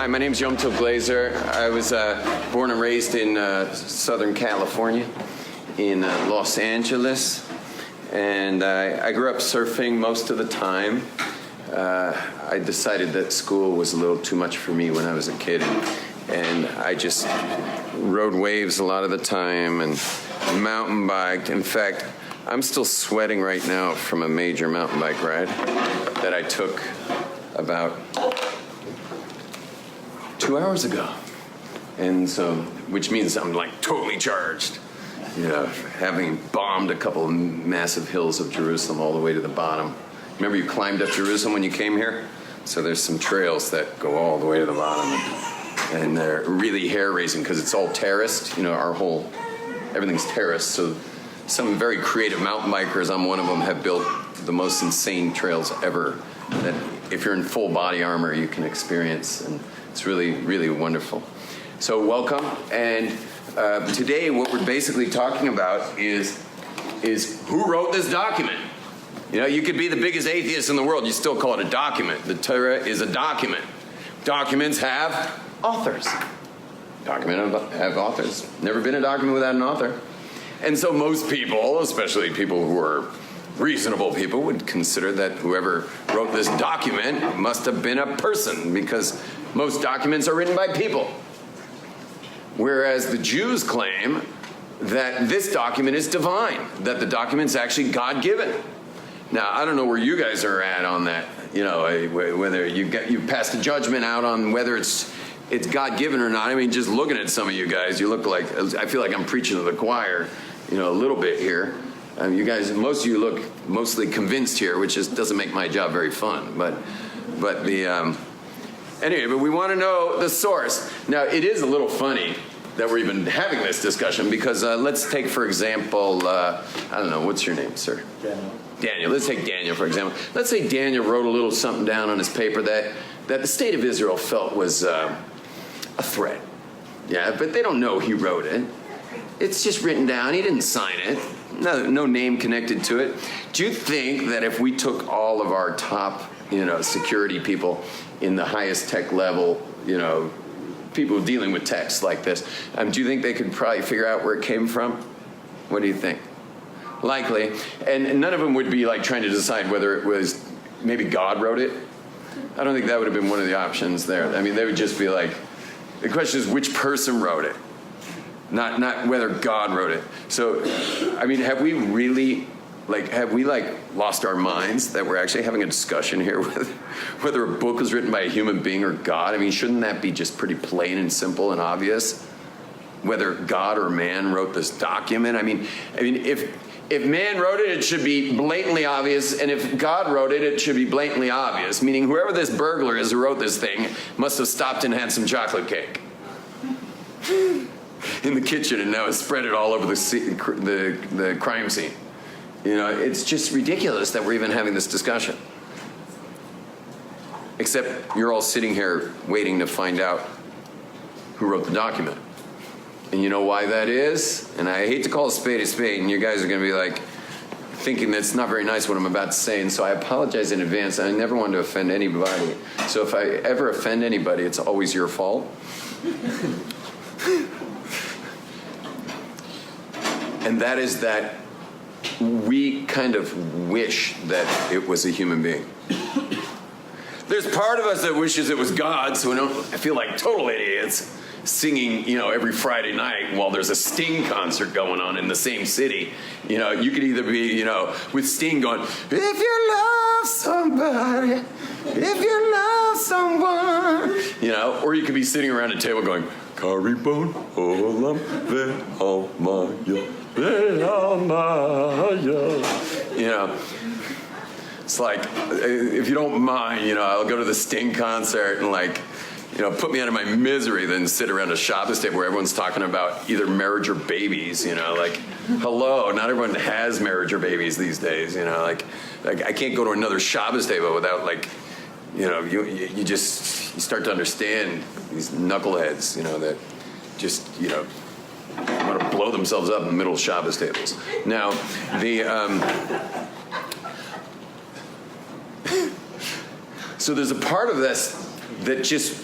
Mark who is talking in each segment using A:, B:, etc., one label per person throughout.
A: Hi, my name's Yom Tov Glaser. I was born and raised in Southern California, in Los Angeles, and I grew up surfing most of the time. I decided that school was a little too much for me when I was a kid, and I just rode waves a lot of the time and mountain biked. In fact, I'm still sweating right now from a major mountain bike ride that I took about 2 hours ago. And so, which means I'm like totally charged, you know, having bombed a couple of massive hills of Jerusalem all the way to the bottom. Remember you climbed up Jerusalem when you came here? So there's some trails that go all the way to the bottom, and they're really hair-raising because it's all terraced. You know, everything's terraced. So some very creative mountain bikers, I'm one of them, have built the most insane trails ever that if you're in full body armor, you can experience. And it's really, really wonderful. So welcome. And today what we're basically talking about is who wrote this document? You know, you could be the biggest atheist in the world, you still call it a document. The Torah is a document. Documents have authors. Documents have authors. Never been a document without an author. And so most people, especially people who are reasonable people, would consider that whoever wrote this document must have been a person, because most documents are written by people. Whereas the Jews claim that this document is divine, that the document's actually God-given. Now, I don't know where you guys are at on that, you know, whether you've passed a judgment out on whether it's God-given or not. I mean, just looking at some of you guys, you look like, I feel like I'm preaching to the choir, you know, a little bit here. You guys, most of you look mostly convinced here, which doesn't make my job very fun. Anyway, but we want to know the source. Now, it is a little funny that we're even having this discussion because let's take, for example, I don't know, what's your name, sir? Daniel. Let's take Daniel, for example. Let's say Daniel wrote a little something down on his paper that the state of Israel felt was a threat. Yeah, but they don't know he wrote it. It's just written down. He didn't sign it. No name connected to it. Do you think that if we took all of our top, you know, security people in the highest tech level, you know, people dealing with text like this, do you think they could probably figure out where it came from? What do you think? Likely. And none of them would be like trying to decide whether it was maybe God wrote it. I don't think that would have been one of the options there. I mean, they would just be like, the question is which person wrote it, not whether God wrote it. So, I mean, have we lost our minds that we're actually having a discussion here whether a book was written by a human being or God? I mean, shouldn't that be just pretty plain and simple and obvious? Whether God or man wrote this document? I mean, if man wrote it, it should be blatantly obvious, and if God wrote it, it should be blatantly obvious, meaning whoever this burglar is who wrote this thing must have stopped and had some chocolate cake in the kitchen and now has spread it all over the crime scene. You know, it's just ridiculous that we're even having this discussion. Except you're all sitting here waiting to find out who wrote the document. And you know why that is? And I hate to call a spade, and you guys are going to be like thinking that's not very nice what I'm about to say, and so I apologize in advance. I never wanted to offend anybody. So if I ever offend anybody, it's always your fault. And that is that we kind of wish that it was a human being. There's part of us that wishes it was God, so we don't feel like total idiots singing, you know, every Friday night while there's a Sting concert going on in the same city. You know, you could either be, you know, with Sting going, if you love somebody, if you love someone, you know, or you could be sitting around a table going, Karibon olam ve'almaya, ve'almaya. You know, it's like, if you don't mind, you know, I'll go to the Sting concert and like, you know, put me out of my misery than sit around a Shabbos table where everyone's talking about either marriage or babies, you know, like, hello, not everyone has marriage or babies these days, you know, like I can't go to another Shabbos table without, like, you know, you start to understand these knuckleheads, you know, that just, you know, want to blow themselves up in the middle of Shabbos tables. Now, so there's a part of this that just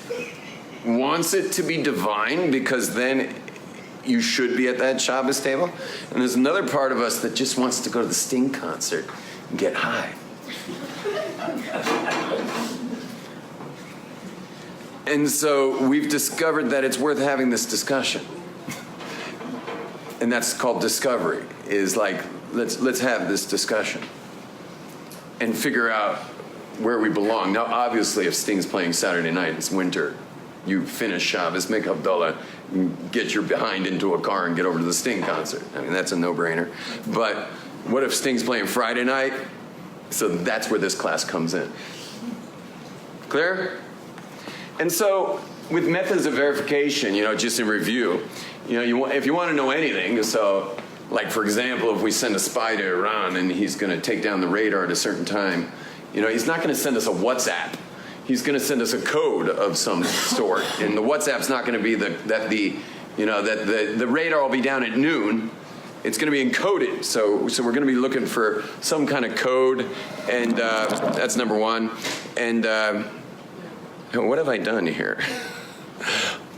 A: wants it to be divine because then you should be at that Shabbos table. And there's another part of us that just wants to go to the Sting concert and get high. And so we've discovered that it's worth having this discussion. And that's called discovery, is like, let's have this discussion and figure out where we belong. Now, obviously, if Sting's playing Saturday night, it's winter, you finish Shabbos, make Havdalah, get your behind into a car and get over to the Sting concert. I mean, that's a no-brainer. But what if Sting's playing Friday night? So that's where this class comes in. Clear? And so with methods of verification, just in review, if you want to know anything, so like, for example, if we send a spy to Iran and he's going to take down the radar at a certain time, he's not going to send us a WhatsApp. He's going to send us a code of some sort, and the WhatsApp's not going to be that the radar will be down at noon. It's going to be encoded, so we're going to be looking for some kind of code, and that's number one. And what have I done here?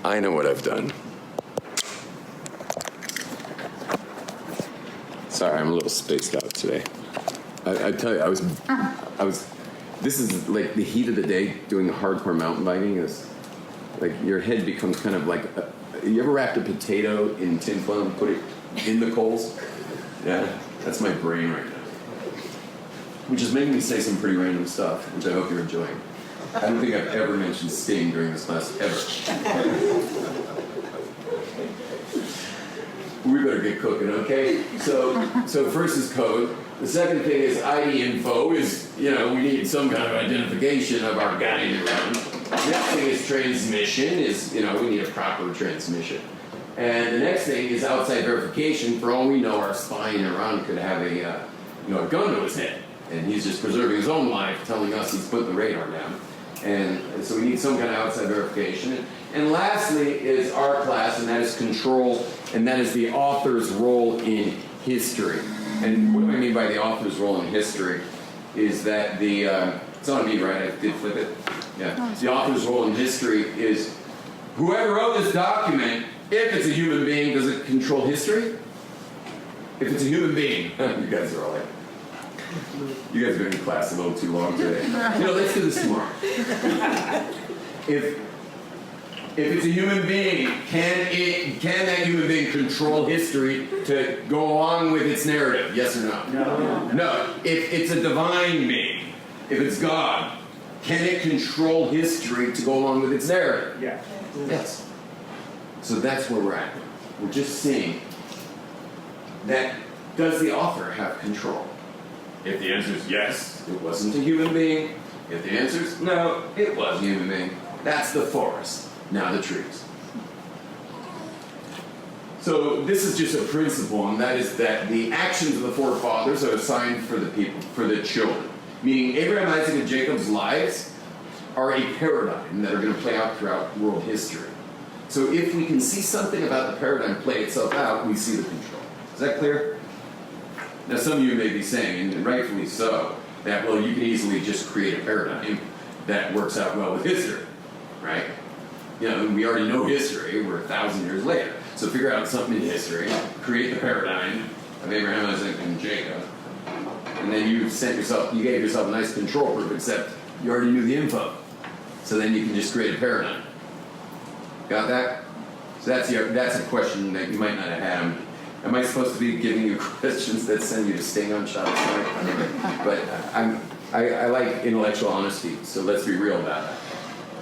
A: I know what I've done. Sorry, I'm a little spaced out today. I tell you, I was. This is like the heat of the day. Doing hardcore mountain biking is like your head becomes kind of like. You ever wrapped a potato in tinfoil and put it in the coals? Yeah, that's my brain right now. Which is making me say some pretty random stuff, which I hope you're enjoying. I don't think I've ever mentioned Sting during this class, ever. We better get cooking, okay? So first is code. The second thing is ID info is, we need some kind of identification of our guide around. Next thing is transmission is, we need a proper transmission. And the next thing is outside verification. For all we know, our spy in Iran could have a gun to his head. And he's just preserving his own life, telling us he's put the radar down. And so we need some kind of outside verification. And lastly is our class, and that is control, and that is the author's role in history. And what do I mean by the author's role in history? Is that it's on me, right? I did flip it. Yeah. The author's role in history is whoever wrote this document, if it's a human being, does it control history? If it's a human being, you guys are all like, you guys have been in class a little too long today. Let's do this tomorrow. If it's a human being, can that human being control history to go along with its narrative? Yes or no? No. No. If it's a divine being, if it's God, can it control history to go along with its narrative?
B: Yeah.
A: Yes. So that's where we're at. We're just seeing that, does the author have control? If the answer is yes, it wasn't a human being. If the answer is no, it was a human being. That's the forest. Now the trees. So this is just a principle, and that is that the actions of the forefathers are assigned for the people, for the children. Meaning Abraham, Isaac, and Jacob's lives are a paradigm that are going to play out throughout world history. So if we can see something about the paradigm play itself out, we see the control. Is that clear? Now some of you may be saying, and rightfully so, that, well, you can easily just create a paradigm that works out well with history, right? We already know history. We're 1,000 years later. So figure out something in history, create the paradigm of Abraham, Isaac, and Jacob, and then you gave yourself a nice control group, except you already knew the info. So then you can just create a paradigm. Got that? So that's a question that you might not have had. Am I supposed to be giving you questions that send you to Sting on Shabbos night? But I like intellectual honesty, so let's be real about that.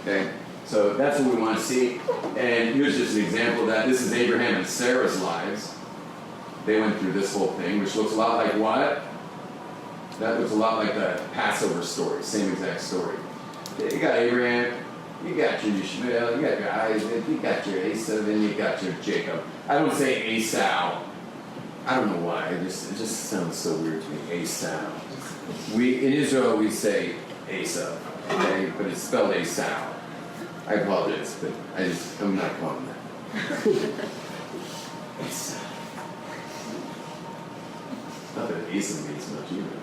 A: Okay? So that's what we want to see. And here's just an example of that. This is Abraham and Sarah's lives. They went through this whole thing, which looks a lot like what? That looks a lot like the Passover story, same exact story. You got Abraham, you got your Ishmael, you got your Isaac, you got your Esau, and you got your Jacob. I don't say Esau. I don't know why. It just sounds so weird to me. Esau. In Israel we say Esau, okay? But it's spelled Esau. I apologize, but I'm not calling that. Esau. Not that Esau means much either.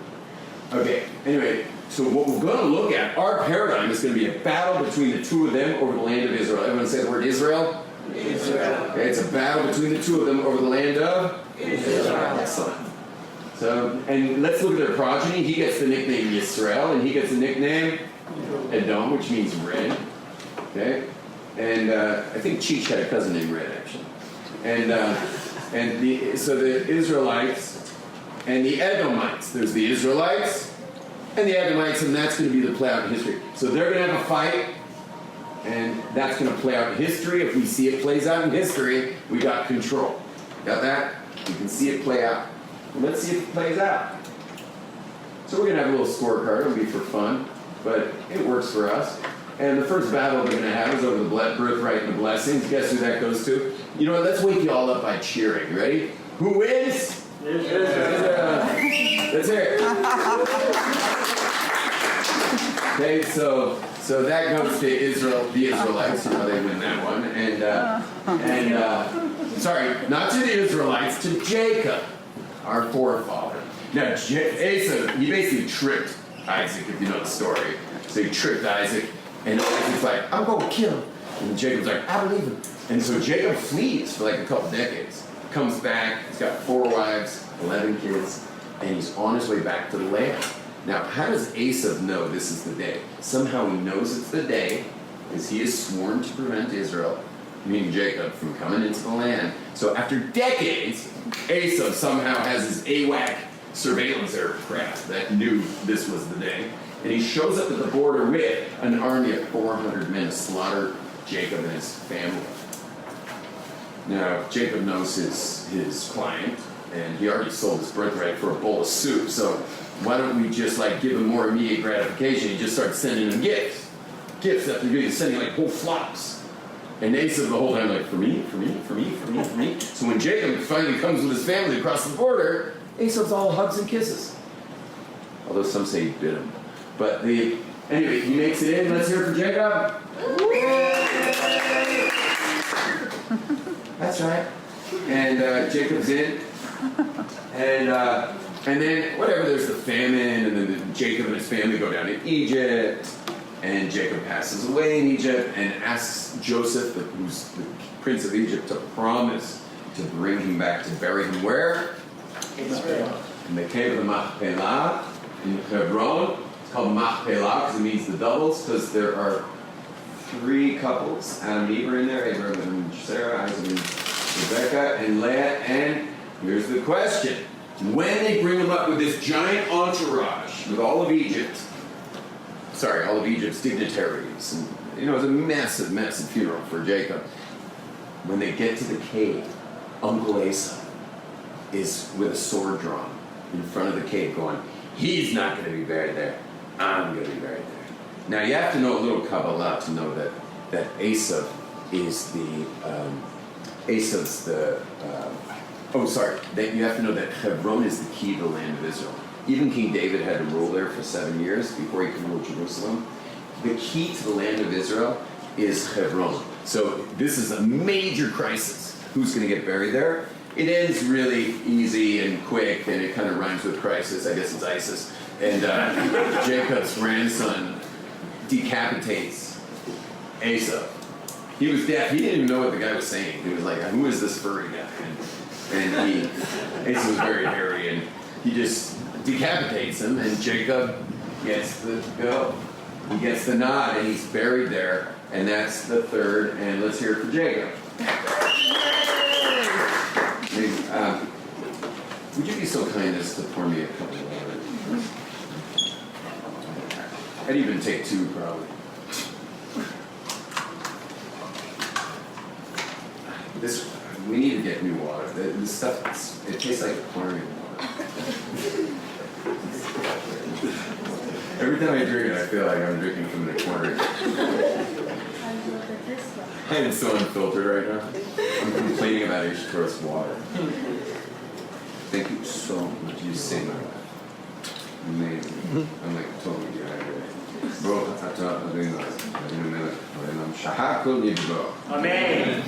A: Okay, anyway, so what we're going to look at, our paradigm is going to be a battle between the two of them over the land of Israel. Everyone say the word Israel?
B: Israel.
A: Okay, it's a battle between the two of them over the land of
B: Israel.
A: Excellent. So, and let's look at their progeny. He gets the nickname Yisrael, and he gets the nickname Edom, which means red. Okay, and I think Cheech had a cousin named Red, actually. So the Israelites and the Edomites. There's the Israelites and the Edomites, and that's going to be the play out in history. So they're going to have a fight, and that's going to play out in history. If we see it plays out in history, we got control. Got that? We can see it play out. Well, let's see if it plays out. So we're going to have a little scorecard. It'll be for fun, but it works for us. And the first battle they're going to have is over the birthright and the blessings. Guess who that goes to? You know what? Let's wake you all up by cheering. Ready? Who wins? Let's hear it. Okay, so that goes to Israel, the Israelites. You know they win that one. Sorry, not to the Israelites, to Jacob, our forefather. Now, Asa, he basically tricked Isaac, if you know the story. So he tricked Isaac, and Isaac's like, I'm going to kill him. And Jacob's like, I believe him. And so Jacob flees for like a couple decades. Comes back, he's got 4 wives, 11 kids, and he's on his way back to the land. Now, how does Asa know this is the day? Somehow he knows it's the day, because he is sworn to prevent Israel, meaning Jacob, from coming into the land. So after decades, Asa somehow has his AWAC surveillance aircraft that knew this was the day. And he shows up at the border with an army of 400 men to slaughter Jacob and his family. Now, Jacob knows his client, and he already sold his birthright for a bowl of soup, so why don't we just give him more immediate gratification? He just starts sending him gifts. Gifts after gifts, sending whole flocks. And Asa the whole time for me, for me, for me, for me, for me. So when Jacob finally comes with his family across the border, Asa's all hugs and kisses. Although some say he bit him. But anyway, he makes it in. Let's hear it for Jacob. That's right. And Jacob's in. And then, whatever, there's the famine, and then Jacob and his family go down to Egypt, and Jacob passes away in Egypt and asks Joseph, who's the prince of Egypt, to promise to bring him back, to bury him where?
B: Israel.
A: In the cave of the Machpelah, in Hebron. It's called Machpelah because it means the doubles, because there are 3 couples. Adam and Eve are in there, Abraham and Sarah, Isaac and Rebecca, and Leah, and here's the question. When they bring him up with this giant entourage, with all of Egypt's dignitaries, and it's a massive, massive funeral for Jacob. When they get to the cave, Uncle Asa is with a sword drawn in front of the cave going, he's not going to be buried there, I'm going to be buried there. Now you have to know a little Kabbalah to know that Asa is that you have to know that Hebron is the key to the land of Israel. Even King David had to rule there for 7 years before he could rule Jerusalem. The key to the land of Israel is Hebron. So this is a major crisis. Who's going to get buried there? It ends really easy and quick, and it kind of rhymes with crisis. I guess it's ISIS. And Jacob's grandson decapitates Asa. He was deaf. He didn't even know what the guy was saying. He was like, who is this furry guy? And Asa was very hairy, and he just decapitates him, and Jacob gets the go. He gets the nod, and he's buried there, and that's the third, and let's hear it for Jacob. Would you be so kind as to pour me a cup of water? I'd even take 2, probably. We need to get new water. This stuff, it tastes like aquarium water. Every time I drink it, I feel like I'm drinking from an aquarium. I'm so unfiltered right now. I'm complaining about H2S water. Thank you so much. You saved my life. Amazing. I'm totally dehydrated. Bro,
B: Amen.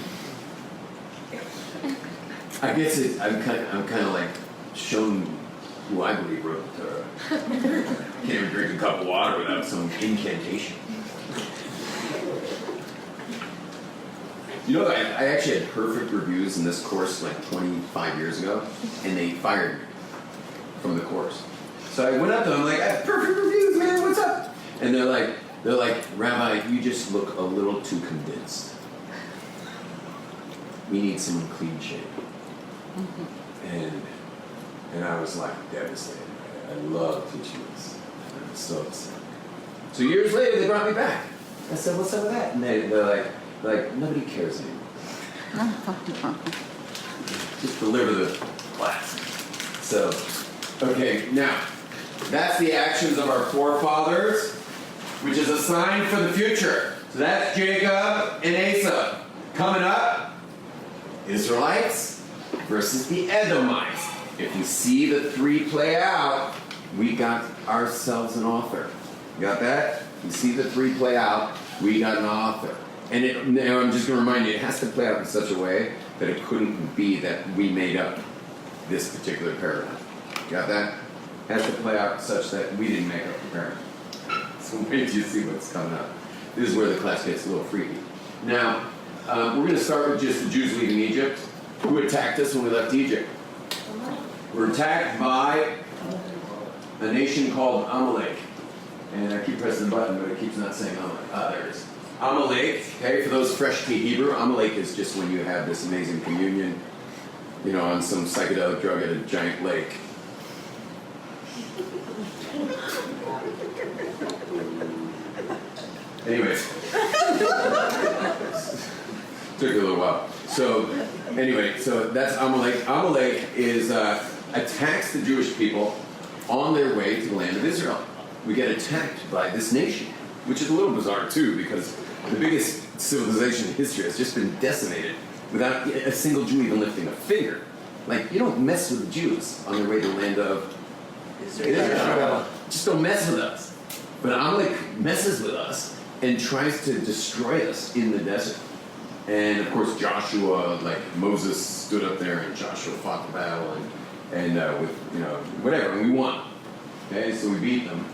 A: I guess I'm kind of shown who I believe wrote the Torah. Can't even drink a cup of water without some incantation. You know, I actually had perfect reviews in this course like 25 years ago, and they fired me from the course. So I went up to them, like, I have perfect reviews, man, what's up? And they're like, Rabbi, you just look a little too convinced. We need someone clean shaven. And I was like devastated. I love teaching this. I'm so upset. So years later, they brought me back. I said, what's up with that? And they're like, nobody cares anymore. Just deliver the class. So, okay, now, that's the actions of our forefathers, which is a sign for the future. So that's Jacob and Esau. Coming up, Israelites versus the Edomites. If you see the three play out, we got ourselves an author. You got that? You see the three play out, we got an author. And I'm just going to remind you, it has to play out in such a way that it couldn't be that we made up this particular paragraph. Got that? It has to play out such that we didn't make up the paragraph. So wait till you see what's coming up. This is where the class gets a little freaky. Now, we're going to start with just the Jews leaving Egypt. Who attacked us when we left Egypt? We're attacked by a nation called Amalek. And I keep pressing the button, but it keeps not saying Amalek. There it is. Amalek, okay, for those fresh to Hebrew, Amalek is just when you have this amazing communion, you know, on some psychedelic drug at a giant lake. Anyways. Took a little while. So, anyway, so that's Amalek. Amalek is attacks the Jewish people on their way to the land of Israel. We get attacked by this nation, which is a little bizarre too, because the biggest civilization in history has just been decimated without a single Jew even lifting a finger. Like, you don't mess with the Jews on their way to the land of Israel. Just don't mess with us. But Amalek messes with us and tries to destroy us in the desert. And of course Joshua, like Moses stood up there and Joshua fought the battle and with, you know, whatever, and we won. Okay, so we beat them.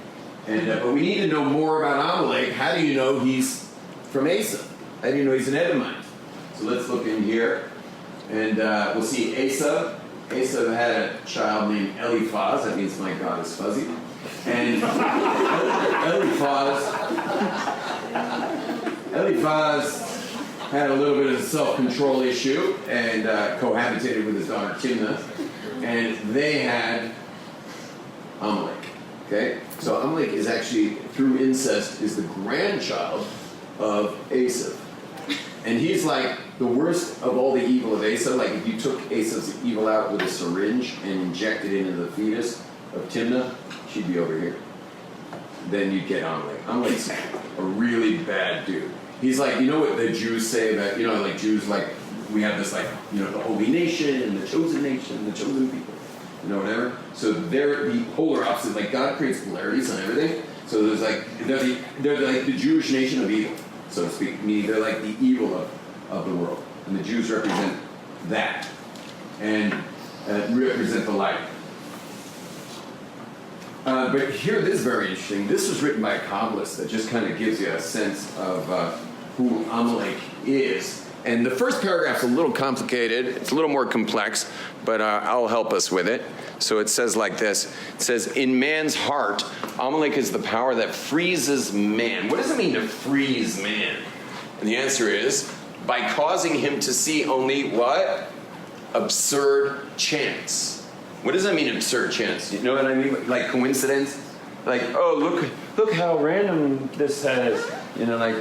A: And but we need to know more about Amalek. How do you know he's from Asa? How do you know he's an Edomite? So let's look in here, and we'll see Asa. Asa had a child named Eliphaz. That means my God is fuzzy. And Eliphaz had a little bit of a self-control issue and cohabitated with his daughter Timnah, and they had Amalek. Okay, so Amalek is actually, through incest, is the grandchild of Asa. And he's like the worst of all the evil of Asa. Like if you took Asa's evil out with a syringe and injected it into the fetus of Timnah, she'd be over here. Then you'd get Amalek. Amalek's a really bad dude. He's like, you know what the Jews say about, you know, like Jews, like, we have this, like, you know, the holy nation and the chosen people. You know, whatever. So they're the polar opposite. Like God creates polarities on everything. So there's like they're like the Jewish nation of evil, so to speak. Meaning they're like the evil of the world, and the Jews represent that, and represent the light. But here, this is very interesting. This was written by a Kabbalist that just kind of gives you a sense of who Amalek is. And the first paragraph's a little complicated. It's a little more complex, but I'll help us with it. So it says like this. It says, in man's heart, Amalek is the power that freezes man. What does it mean to freeze man? And the answer is, by causing him to see only what? Absurd chance. What does that mean, absurd chance? You know what I mean? Like coincidence? Like, oh, look how random this is. You know, like,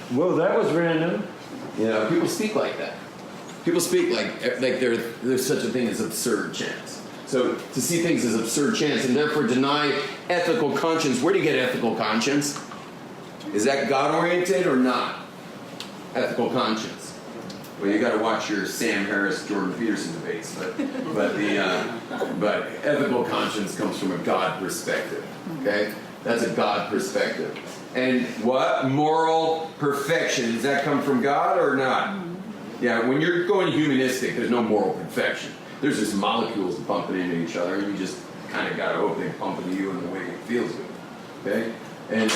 A: whoa, that was random. You know, people speak like that. People speak like there's such a thing as absurd chance. So to see things as absurd chance and therefore deny ethical conscience. Where do you get ethical conscience? Is that God-oriented or not? Ethical conscience. Well, you got to watch your Sam Harris, Jordan Peterson debates, but ethical conscience comes from a God perspective. Okay, that's a God perspective. And what? Moral perfection. Does that come from God or not? Yeah, when you're going humanistic, there's no moral perfection. There's just molecules bumping into each other, and you just kind of got to hope they pump into you in the way it feels good. Okay? And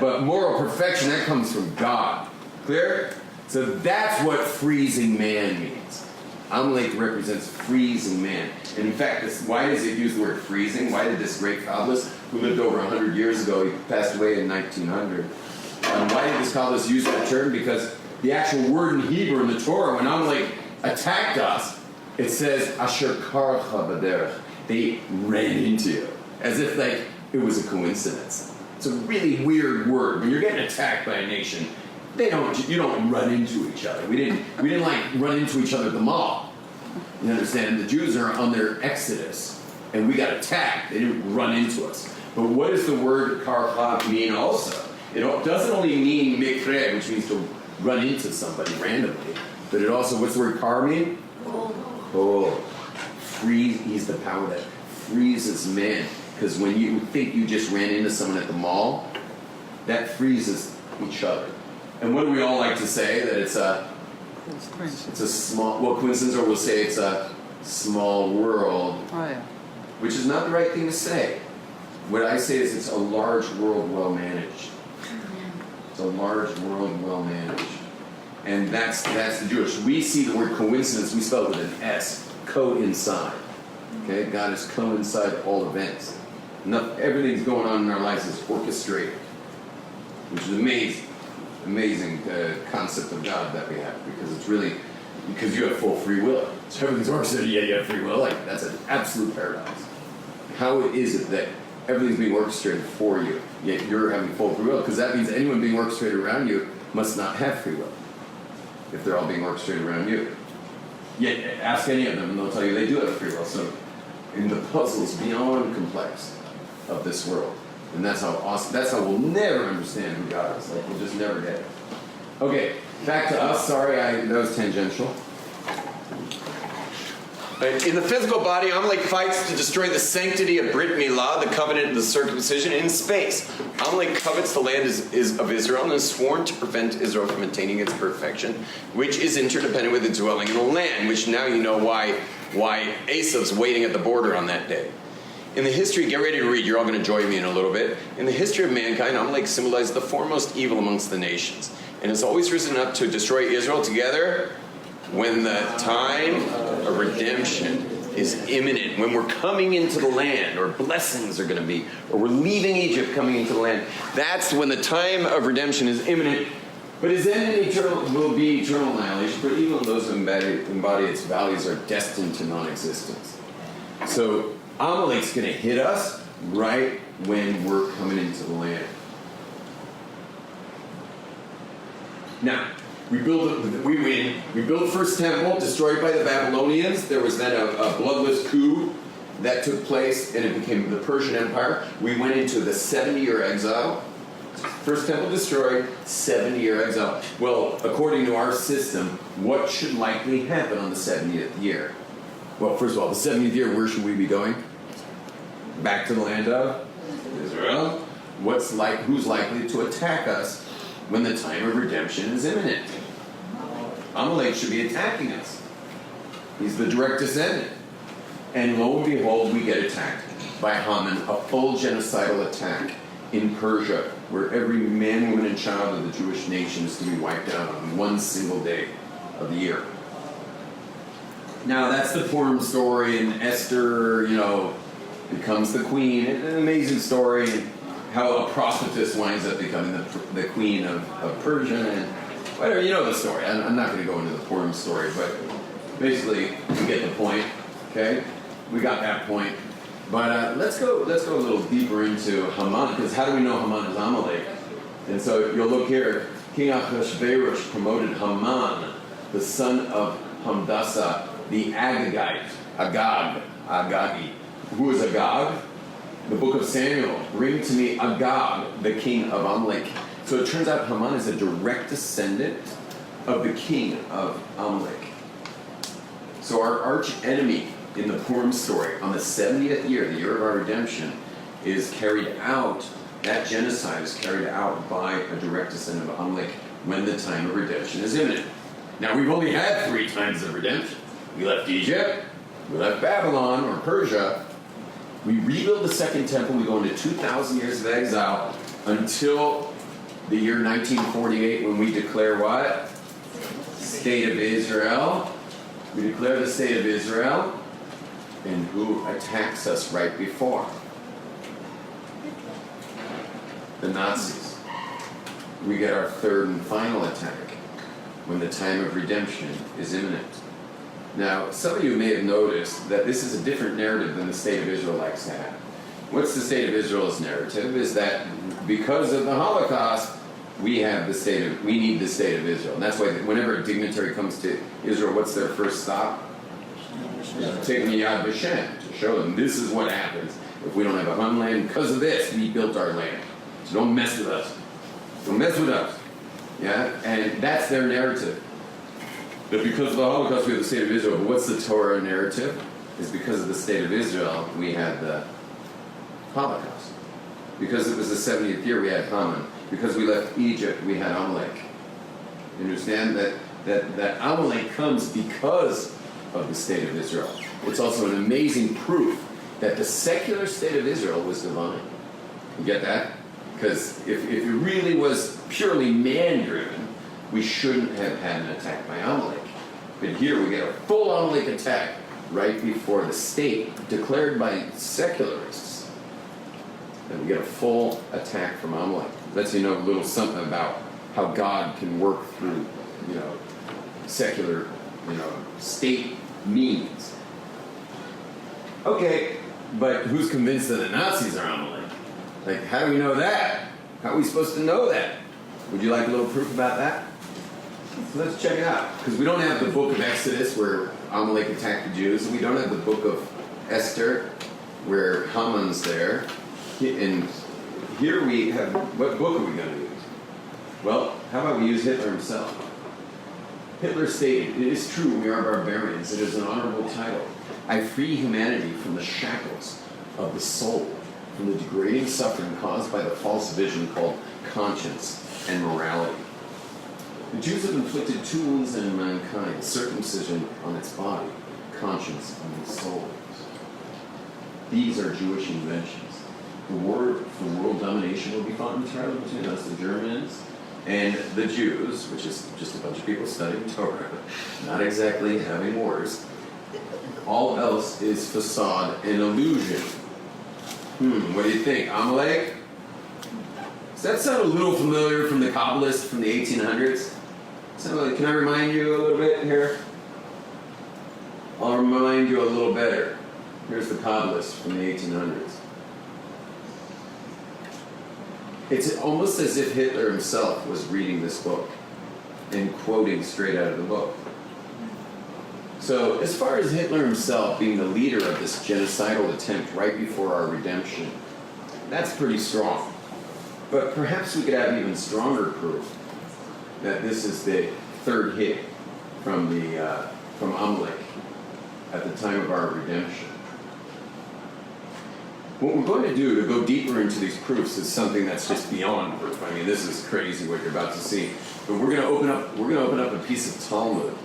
A: but moral perfection, that comes from God. Clear? So that's what freezing man means. Amalek represents freezing man. And in fact, why does it use the word freezing? Why did this great Kabbalist, who lived over 100 years ago, he passed away in 1900, why did this Kabbalist use that term? Because the actual word in Hebrew in the Torah, when Amalek attacked us, it says, Asher karcha b'derech. They ran into you. As if like it was a coincidence. It's a really weird word. When you're getting attacked by a nation, you don't run into each other. We didn't like run into each other at the mall. You understand? The Jews are on their exodus, and we got attacked. They didn't run into us. But what does the word karcha mean also? It doesn't only mean mikre, which means to run into somebody randomly, but it also, what's the word kar mean? Oh, freeze. He's the power that freezes man. Because when you think you just ran into someone at the mall, that freezes each other. And what do we all like to say? That it's a small, well, coincidence, or we'll say it's a small world, which is not the right thing to say. What I say is it's a large world well managed. It's a large world well managed. And that's the Jewish. We see the word coincidence, we spell it with an S, coincide. Okay, God is coincide all events. Everything's going on in our lives is orchestrated, which is amazing concept of God that we have, because it's really, because you have full free will. So everything's orchestrated, yet you have free will. Like, that's an absolute paradox. How is it that everything's being orchestrated for you, yet you're having full free will? Because that means anyone being orchestrated around you must not have free will, if they're all being orchestrated around you. Yet ask any of them and they'll tell you they do have free will. So in the puzzles beyond complex of this world. And that's how awesome, that's how we'll never understand who God is. Like, we'll just never get it. Okay, back to us. Sorry, that was tangential.
C: In the physical body, Amalek fights to destroy the sanctity of Brit Milah, the covenant of the circumcision, in space. Amalek covets the land of Israel and is sworn to prevent Israel from attaining its perfection, which is interdependent with its dwelling in the land, which now you know why Esau's waiting at the border on that day. In the history, get ready to read, you're all going to join me in a little bit. In the history of mankind, Amalek symbolized the foremost evil amongst the nations, and has always risen up to destroy Israel together when the time of redemption is imminent, when we're coming into the land, or blessings are going to be, or we're leaving Egypt coming into the land. That's when the time of redemption is imminent. But his end will be eternal annihilation, but even those who embody its values are destined to non-existence. So Amalek's going to hit us right when we're coming into the land. Now, we win. We build the first temple, destroyed by the Babylonians. There was then a bloodless coup that took place, and it became the Persian Empire. We went into the 70-year exile. First temple destroyed, 70-year exile. Well, according to our system, what should likely happen on the 70th year? Well, first of all, the 70th year, where should we be going? Back to the land of Israel. Who's likely to attack us when the time of redemption is imminent? Amalek should be attacking us. He's the direct descendant. And lo and behold, we get attacked by Haman, a full genocidal attack in Persia, where every man, woman, and child of the Jewish nation is to be wiped out on one single day of the year. Now, that's the Purim story, and Esther, becomes the queen. It's an amazing story, and how a prophetess winds up becoming the queen of Persia, and whatever, you know the story. I'm not going to go into the Purim story, but basically, you get the point, okay? We got that point. But let's go a little deeper into Haman, because how do we know Haman is Amalek? And so you'll look here, King Ahasuerus promoted Haman, the son of Hamdasa, the Agagite, Agagi. Who is Agag? The book of Samuel, bring to me Agag, the king of Amalek. So it turns out Haman is a direct descendant of the king of Amalek. So our arch enemy in the Purim story, on the 70th year, the year of our redemption, is carried out, that genocide is carried out by a direct descendant of Amalek when the time of redemption is imminent. Now, we've only had 3 times of redemption. We left Egypt, we left Babylon or Persia, We rebuild the second temple. We go into 2,000 years of exile until the year 1948 when we declare what? State of Israel. We declare the state of Israel. And who attacks us right before? The Nazis. We get our third and final attack when the time of redemption is imminent. Now, some of you may have noticed that this is a different narrative than the state of Israel likes to have. What's the state of Israel's narrative? Is that because of the Holocaust, we need the state of Israel. And that's why whenever a dignitary comes to Israel, what's their first stop? Take me Yad Vashem to show them this is what happens if we don't have a homeland. Because of this, we built our land. So don't mess with us. Don't mess with us. Yeah? And that's their narrative. But because of the Holocaust, we have the state of Israel. But what's the Torah narrative? Is because of the state of Israel, we had the Holocaust. Because it was the 70th year, we had Haman. Because we left Egypt, we had Amalek. You understand that Amalek comes because of the state of Israel. It's also an amazing proof that the secular state of Israel was divine. You get that? Because if it really was purely man-driven, we shouldn't have had an attack by Amalek. But here we get a full Amalek attack right before the state, declared by secularists. And we get a full attack from Amalek. Lets you know a little something about how God can work through, secular, state means. Okay, but who's convinced that the Nazis are Amalek? Like, how do we know that? How are we supposed to know that? Would you like a little proof about that? So let's check it out. Because we don't have the book of Exodus where Amalek attacked the Jews, and we don't have the book of Esther where Haman's there. And here we have, what book are we going to use? Well, how about we use Hitler himself? Hitler stated, "It is true, we are barbarians. It is an honorable title. I free humanity from the shackles of the soul, from the degrading suffering caused by the false vision called conscience and morality. The Jews have inflicted two wounds on mankind, circumcision on its body, conscience on its soul. These are Jewish inventions. The war for world domination will be fought entirely between us, the Germans, and the Jews, which is just a bunch of people studying Torah, not exactly having wars. All else is facade and illusion." What do you think? Amalek? Does that sound a little familiar from the Kabbalists from the 1800s? Can I remind you a little bit here? I'll remind you a little better. Here's the Kabbalists from the 1800s. It's almost as if Hitler himself was reading this book and quoting straight out of the book. So, as far as Hitler himself being the leader of this genocidal attempt right before our redemption, that's pretty strong. But perhaps we could have even stronger proof that this is the third hit from Amalek at the time of our redemption. What we're going to do to go deeper into these proofs is something that's just beyond proof. I mean, this is crazy what you're about to see. But we're going to open up a piece of Talmud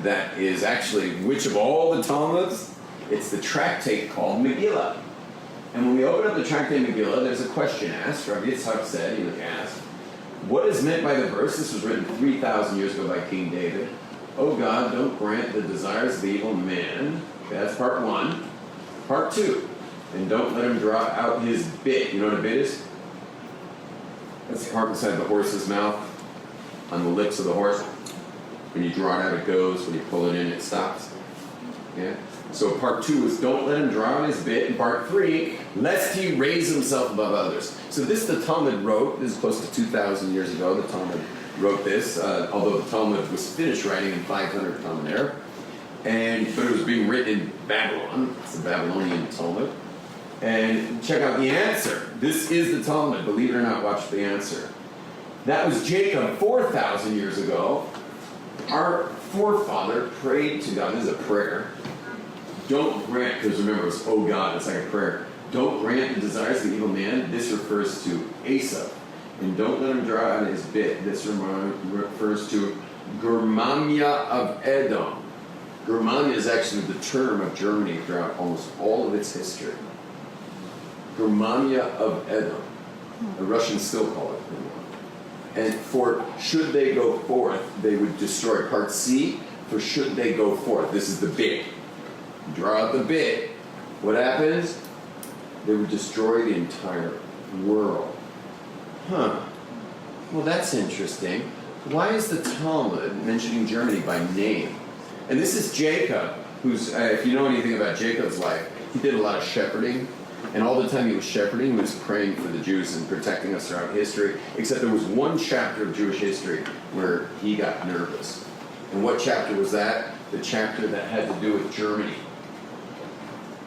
C: that is actually, which of all the Talmuds? It's the tractate called Megillah. And when we open up the tractate Megillah, there's a question asked. Rabbi Yitzhak said, he asked, what is meant by the verse? This was written 3,000 years ago by King David. "Oh God, don't grant the desires of the evil man." Okay, that's part one. Part two. "And don't let him draw out his bit." You know what a bit is? That's the part inside the horse's mouth, on the lips of the horse. When you draw it out, it goes. When you pull it in, it stops. Yeah? So part two is don't let him draw out his bit. And part three, lest he raise himself above others. So this the Talmud wrote. This is close to 2,000 years ago. The Talmud wrote this, although the Talmud was finished writing in 500 Common Era. But it was being written in Babylon. It's the Babylonian Talmud. And check out the answer. This is the Talmud. Believe it or not, watch the answer. That was Jacob 4,000 years ago. Our forefather prayed to God. This is a prayer. Don't grant, because remember, it's, oh God, it's like a prayer. Don't grant the desires of the evil man. This refers to Asa. And don't let him draw out his bit. This refers to Germania of Edom. Germania is actually the term of Germany throughout almost all of its history. Germania of Edom. The Russians still call it Germania. And for should they go forth, they would destroy. Part C, for should they go forth. This is the bit. You draw out the bit. What happens? They would destroy the entire world. Well, that's interesting. Why is the Talmud mentioning Germany by name? And this is Jacob, who's, if you know anything about Jacob's life, he did a lot of shepherding. And all the time he was shepherding, he was praying for the Jews and protecting us throughout history. Except there was one chapter of Jewish history where he got nervous. And what chapter was that? The chapter that had to do with Germany.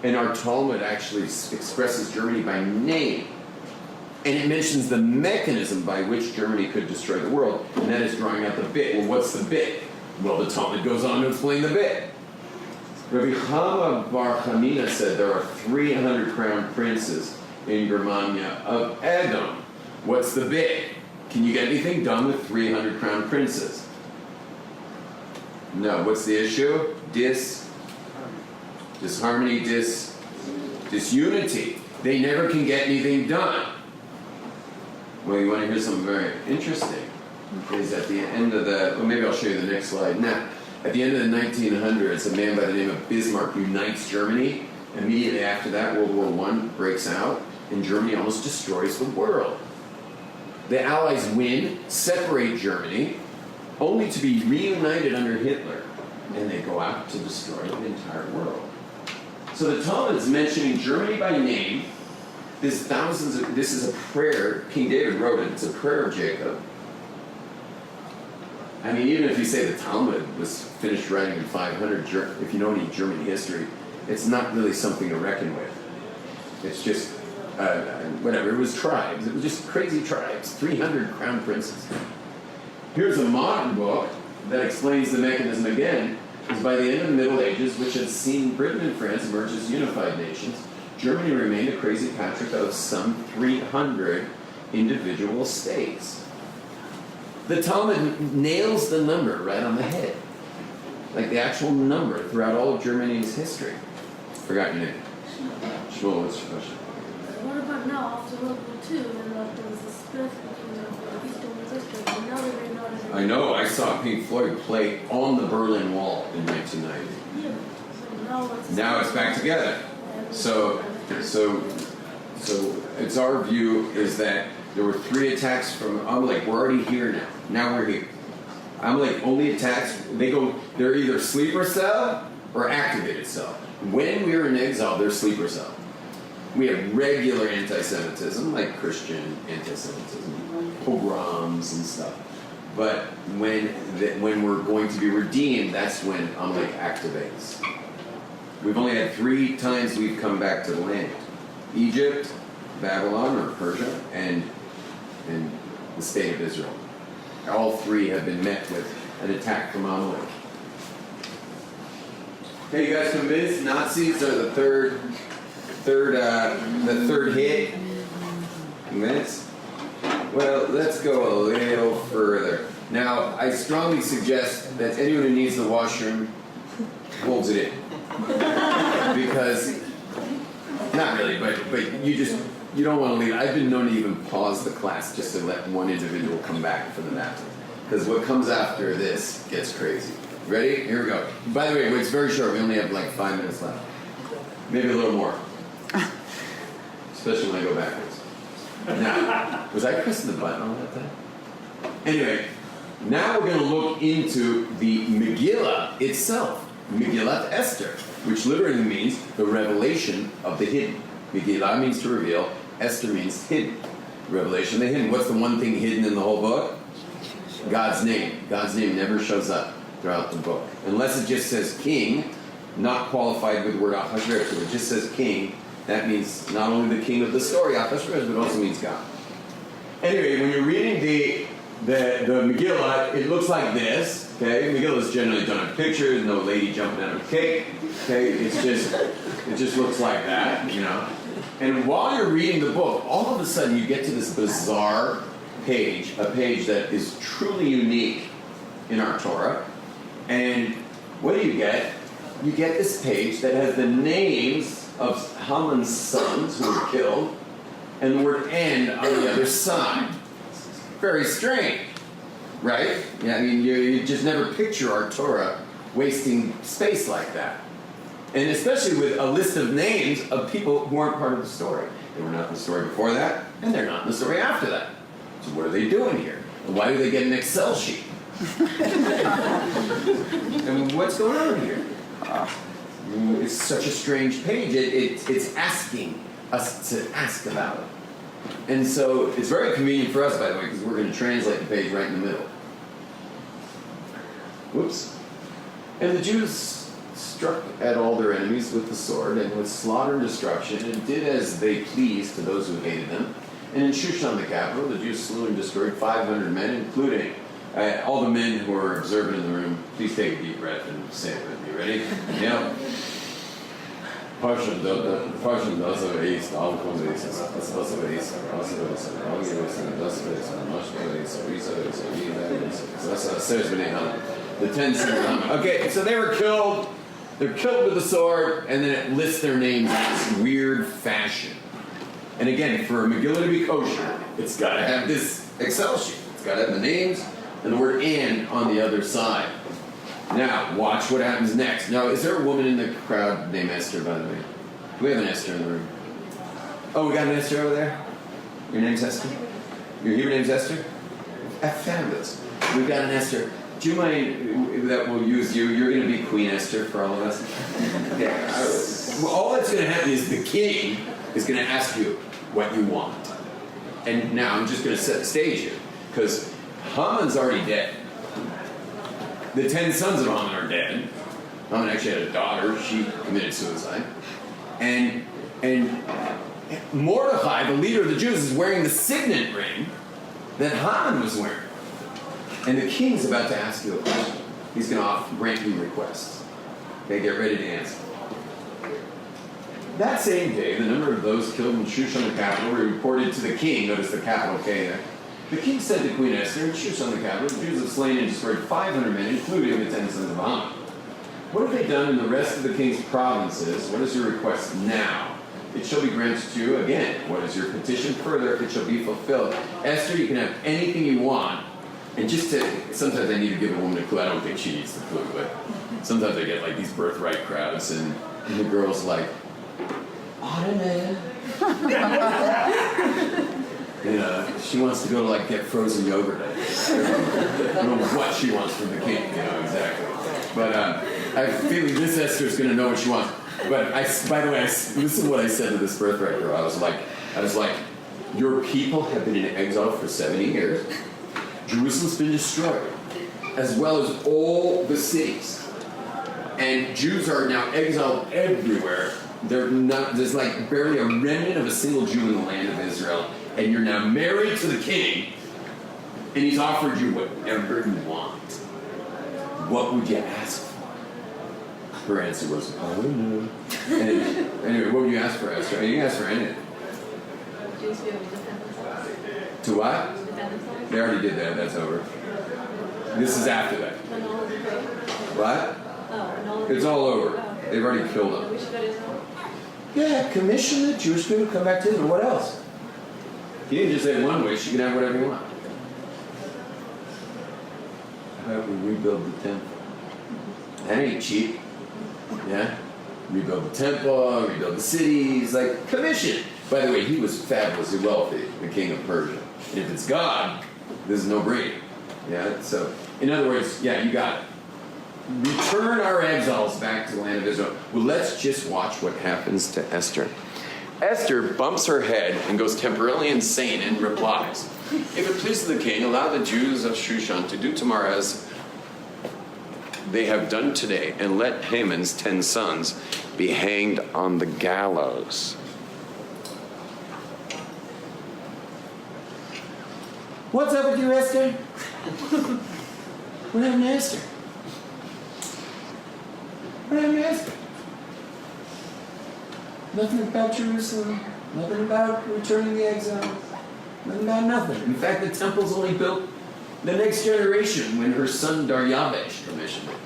C: And our Talmud actually expresses Germany by name. And it mentions the mechanism by which Germany could destroy the world. And that is drawing out the bit. Well, what's the bit? Well, the Talmud goes on to explain the bit. Rabbi Chama Bar Chamina said there are 300 crowned princes in Germania of Edom. What's the bit? Can you get anything done with 300 crowned princes? No. What's the issue? Disharmony, disunity. They never can get anything done. Well, you want to hear something very interesting? Is at the end of maybe I'll show you the next slide. Now, at the end of the 1900s, a man by the name of Bismarck unites Germany. Immediately after that, World War I breaks out, and Germany almost destroys the world. The Allies win, separate Germany, only to be reunited under Hitler, and they go out to destroy the entire world. So the Talmud is mentioning Germany by name. This is a prayer. King David wrote it. It's a prayer of Jacob. I mean, even if you say the Talmud was finished writing in 500, if you know any German history, it's not really something to reckon with. It's just, whatever, it was tribes. It was just crazy tribes, 300 crown princes. Here's a modern book that explains the mechanism again. Is by the end of the Middle Ages, which had seen Britain and France emerge as unified nations, Germany remained a crazy patchwork of some 300 individual states. The Talmud nails the number right on the head. Like the actual number throughout all of Germany's history. Forgot your name. Shmuel, what's your question?
B: What about now, after World War II, and there was a split between the East and West, and now they're not as
C: I know, I saw Pink Floyd play on the Berlin Wall in 1990.
B: Yeah, so
C: Now it's back together. So it's our view is that there were 3 attacks from Amalek. We're already here now. Now we're here. Amalek only attacks, they're either sleeper cell or activated cell. When we were in exile, they're sleeper cell. We have regular anti-Semitism, like Christian anti-Semitism, pogroms and stuff. But when we're going to be redeemed, that's when Amalek activates. We've only had 3 times we've come back to the land. Egypt, Babylon or Persia, and the state of Israel. All 3 have been met with an attack from Amalek. Okay, you guys convinced Nazis are the third hit? Convinced? Well, let's go a little further. Now, I strongly suggest that anyone who needs the washroom holds it in. Because, not really, but you don't want to leave. I've been known to even pause the class just to let one individual come back for the bathroom. Because what comes after this gets crazy. Ready? Here we go. By the way, it's very short. We only have like 5 minutes left. Maybe a little more. Especially when I go backwards. Now, was I pressing the button all that time? Anyway, now we're going to look into the Megillah itself. Megillat Esther, which literally means the revelation of the hidden. Megillah means to reveal. Esther means hidden. Revelation of the hidden. What's the one thing hidden in the whole book? God's name. God's name never shows up throughout the book. Unless it just says king, not qualified with the word Authorship. It just says king. That means not only the king of the story, Authorship, but also means God. Anyway, when you're reading the Megillah, it looks like this. Okay, Megillahs generally don't have pictures, no lady jumping out of a cake. Okay, it just looks like that, you know. And while you're reading the book, all of a sudden you get to this bizarre page, a page that is truly unique in our Torah. And what do you get? You get this page that has the names of Haman's sons who were killed, and the word "and" on the other side. Very strange, right? Yeah, I mean, you just never picture our Torah wasting space like that. And especially with a list of names of people who aren't part of the story. They were not in the story before that, and they're not in the story after that. So what are they doing here? And why do they get an Excel sheet? I mean, what's going on here? It's such a strange page. It's asking us to ask about it. And so it's very convenient for us, by the way, because we're going to translate the page right in the middle. Whoops. And the Jews struck at all their enemies with the sword, and with slaughter and destruction, and did as they pleased to those who hated them. And in Shushan, the capital, the Jews slew and destroyed 500 men, including all the men who are observant in the room. Please take a deep breath and say it with me. Ready? Yep. Partial does of east, all conditions, that's also of east, also of east, all of east, and that's of east, and much of east, so that's the 10 sons of Haman. Okay, so they were killed. They're killed with the sword, and then it lists their names in this weird fashion. And again, for a Megillah to be kosher, it's got to have this Excel sheet. It's got to have the names and the word "and" on the other side. Now, watch what happens next. Now, is there a woman in the crowd named Esther, by the way? Do we have an Esther in the room? Oh, we got an Esther over there? Your name's Esther? Your name's Esther? Fabulous. We've got an Esther. Do you mind that we'll use you? You're going to be Queen Esther for all of us? Yeah. Well, all that's going to happen is the king is going to ask you what you want. And now I'm just going to set the stage here, because Haman's already dead. The 10 sons of Haman are dead. Haman actually had a daughter. She committed suicide. And Mordecai, the leader of the Jews, is wearing the signet ring that Haman was wearing. And the king's about to ask you a question. He's going to grant you requests. Okay, get ready to answer. That same day, the number of those killed in Shushan the capital were reported to the king. Notice the capital K there. The king said to Queen Esther, in Shushan the capital, the Jews have slain and destroyed 500 men, including the 10 sons of Haman. What have they done in the rest of the king's provinces? What is your request now? It shall be granted to you. Again, what is your petition? Further, it shall be fulfilled. Esther, you can have anything you want. And just to, sometimes I need to give a woman a clue. I don't think she needs the clue, but sometimes I get like these birthright crowds, and the girl's like, Ottoman. And she wants to go to like get frozen yogurt. I don't know what she wants from the king, exactly. But I have a feeling this Esther's going to know what she wants. But by the way, listen to what I said to this birthright girl. I was like, your people have been in exile for 70 years. Jerusalem's been destroyed, as well as all the cities. And Jews are now exiled everywhere. There's like barely a remnant of a single Jew in the land of Israel. And you're now married to the king, and he's offered you whatever you want. What would you ask for? Her answer was, I don't know. And anyway, what would you ask for, Esther? You can ask for anything.
B: Jews be able to defend themselves.
C: To what?
B: Defend themselves.
C: They already did that. That's over. This is after that.
B: When all of the great.
C: What?
B: Oh, and all of
C: It's all over. They've already killed them.
B: We should go to Israel.
C: Yeah, commission the Jewish people to come back to Israel. What else? You didn't just say one wish. You can have whatever you want. How about we rebuild the temple? That ain't cheap. Yeah? Rebuild the temple, rebuild the cities, like commission. By the way, he was fabulously wealthy, the king of Persia. And if it's God, this is no brainer. Yeah? So, in other words, yeah, you got it. Return our exiles back to the land of Israel. Well, let's just watch what happens to Esther. Esther bumps her head and goes temporarily insane and replies, if it pleases the king, allow the Jews of Shushan to do tomorrow as they have done today, and let Haman's 10 sons be hanged on the gallows. What's up with you, Esther? What happened to Esther? What happened to Esther? Nothing about Jerusalem. Nothing about returning the exile. Nothing about nothing. In fact, the temple's only built the next generation when her son Daryavesh commissioned it.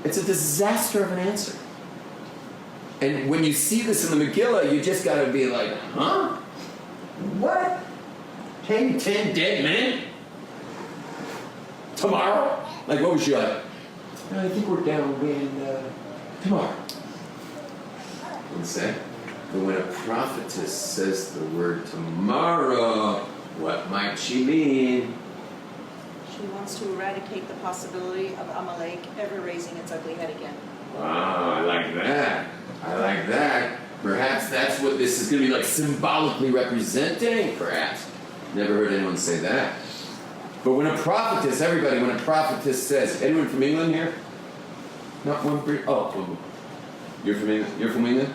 C: It's a disaster of an answer. And when you see this in the Megillah, you just got to be like, huh? What? 10 dead men? Tomorrow? Like, what was she like? I think we're down in tomorrow. One sec. But when a prophetess says the word tomorrow, what might she mean?
D: She wants to eradicate the possibility of Amalek ever raising its ugly head again.
C: Wow, I like that. I like that. Perhaps that's what this is going to be like, symbolically representing, perhaps. Never heard anyone say that. But when a prophetess, everybody, when a prophetess says, anyone from England here? Not one for, oh, you're from England? You're from England?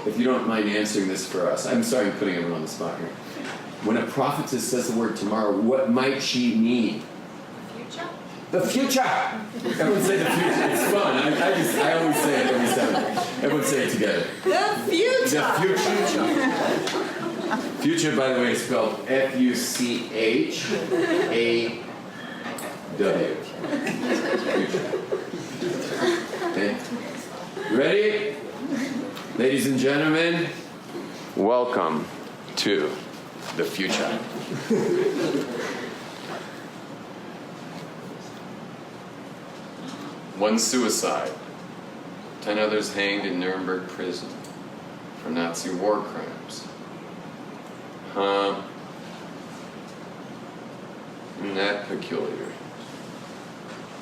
C: If you don't mind answering this for us. I'm sorry I'm putting everyone on the spot here. When a prophetess says the word tomorrow, what might she mean?
D: Future?
C: The future! Everyone say the future. It's fun. I always say it every Sunday. Everyone say it together.
D: The future!
C: The future. Future, by the way, is spelled Fuchhaw. Future. Okay. Ready? Ladies and gentlemen, welcome to the future.
A: One suicide. 10 others hanged in Nuremberg prison for Nazi war crimes. Huh? Isn't that peculiar?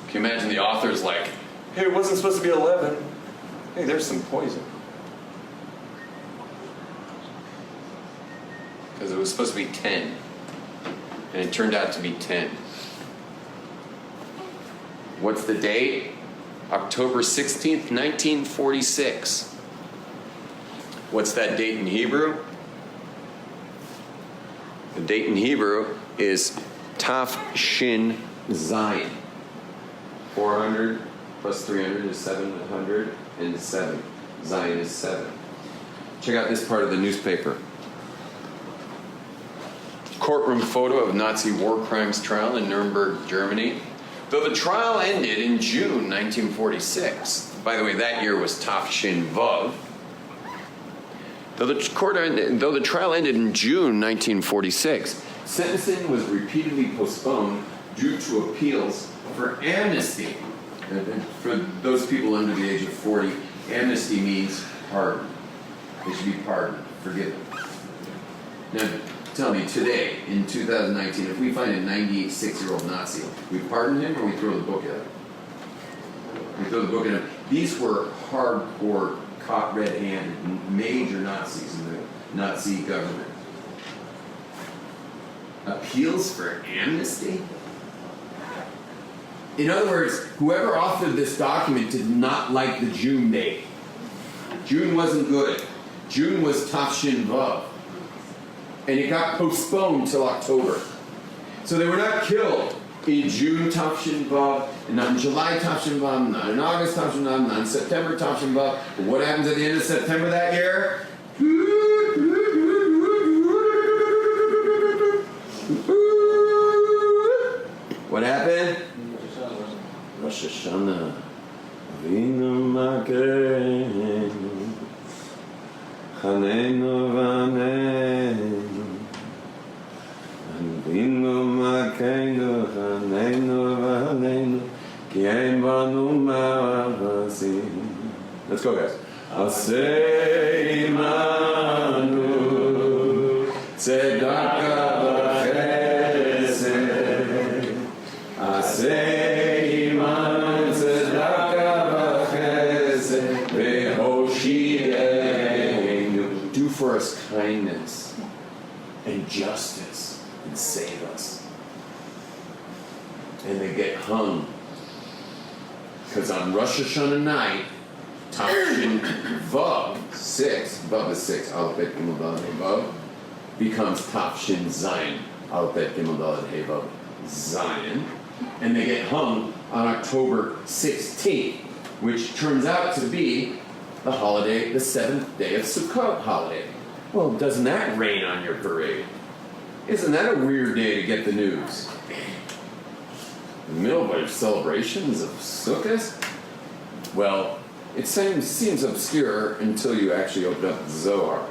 A: Can you imagine the author's like, hey, it wasn't supposed to be 11. Hey, there's some poison. Because it was supposed to be 10. And it turned out to be 10. What's the date? October 16th, 1946. What's that date in Hebrew? The date in Hebrew is Taf Shin Zayin. 400 plus 300 is 707. Zayin is 7. Check out this part of the newspaper. Courtroom photo of Nazi war crimes trial in Nuremberg, Germany. Though the trial ended in June 1946, by the way, that year was Taf Shin Vav. Though the trial ended in June 1946, sentencing was repeatedly postponed due to appeals for amnesty. And for those people under the age of 40, amnesty means pardon. They should be pardoned, forgiven. Now, tell me, today, in 2019, if we find a 96-year-old Nazi, we pardon him or we throw the book at him? We throw the book at him. These were hardcore, caught red-handed, major Nazis in the Nazi government. Appeals for amnesty? In other words, whoever authored this document did not like the June date. June wasn't good. June was Taf Shin Vav. And it got postponed till October. So they were not killed in June Taf Shin Vav, and not in July Taf Shin Vav, not in August Taf Shin Vav, not in September Taf Shin Vav. But what happens at the end of September that year? What happened? Rosh Hashanah. Avinu Malkeinu, Chanenu V'Aneinu. Avinu Malkeinu, Chanenu V'Aneinu, Ki ein banu ma'avasim. Let's go, guys. Aseh imanu tzedakah v'chesed. Aseh imanu tzedakah v'chesed v'hoshi'enu. Do for us kindness and justice and save us. And they get hung. Because on Rosh Hashanah night, Taf Shin Vav, 6, Vav is 6, Aleph Bet Gimel Daled Hey Vav, becomes Taf Shin Zayin, Aleph Bet Gimel Daled Hey Vav, Zayin, and they get hung on October 16th, which turns out to be the holiday, the 7th day of Sukkot holiday. Well, doesn't that rain on your parade? Isn't that a weird day to get the news? In the middle of celebrations of Sukkot? Well,
C: It seems obscure until you actually open up the Zohar.